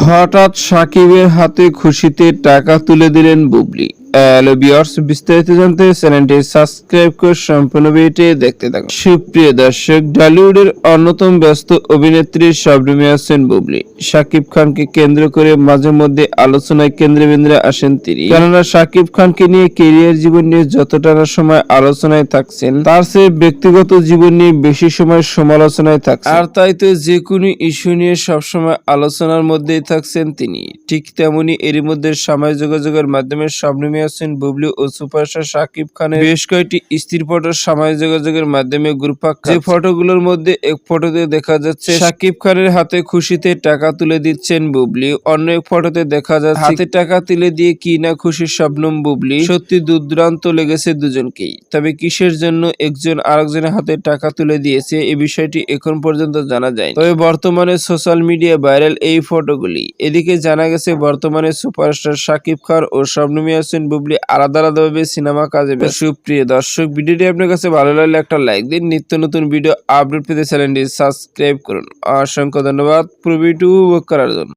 হঠাৎ সাকিবের হাতে খুশিতে টাকা তুলে দিলেন বুবলি। হ্যালো ভিউয়ার্স, বিস্তারিত জানতে চ্যানেলটি সাবস্ক্রাইব করে সম্পূর্ণ ভিডিওটি দেখতে থাকুন। সুপ্রিয় দর্শক, ঢালিউডের অন্যতম ব্যস্ত অভিনেত্রী শবনমে আছেন বুবলি। সাকিব খানকে কেন্দ্র করে মাঝে মধ্যে আলোচনায় কেন্দ্রে আসেন তিনি। কেননা সাকিব খানকে নিয়ে ক্যারিয়ার জীবন নিয়ে যতটা না সময় আলোচনায় থাকছেন, তার চেয়ে ব্যক্তিগত জীবন নিয়ে বেশি সময় সমালোচনায় থাকছেন। আর তাই তো যে কোনো ইস্যু নিয়ে সবসময় আলোচনার মধ্যেই থাকছেন তিনি। ঠিক তেমনি এরই মধ্যে সামাজিক যোগাযোগের মাধ্যমে শবনমে আছেন বুবলি ও সুপারস্টার সাকিব খানের বেশ কয়েকটি স্থির ফটো সামাজিক যোগাযোগের মাধ্যমে ঘুরপাক খাচ্ছে। যে ফটোগুলোর মধ্যে এক ফটোতে দেখা যাচ্ছে সাকিব খানের হাতে খুশিতে টাকা তুলে দিচ্ছেন বুবলি, অন্য এক ফটোতে দেখা যাচ্ছে হাতে টাকা তুলে দিয়ে কি না খুশি শবনম বুবলি। সত্যি দুর্দান্ত লেগেছে দুজনকেই। তবে কিসের জন্য একজন আরেকজনের হাতে টাকা তুলে দিয়েছে এই বিষয়টি এখন পর্যন্ত জানা যায়নি। তবে বর্তমানে সোশ্যাল মিডিয়া ভাইরাল এই ফটোগুলি। এদিকে জানা গেছে বর্তমানে সুপারস্টার সাকিব খান ও শবনমে আছেন বুবলি আলাদাভাবে সিনেমা কাজে ব্যস্ত। সুপ্রিয় দর্শক, ভিডিওটি আপনার কাছে ভালো লাগলে একটা লাইক দিন। নিত্য নতুন ভিডিও আপডেট পেতে চ্যানেলটি সাবস্ক্রাইব করুন। অসংখ্য ধন্যবাদ পুরো ভিডিওটি উপভোগ করার জন্য।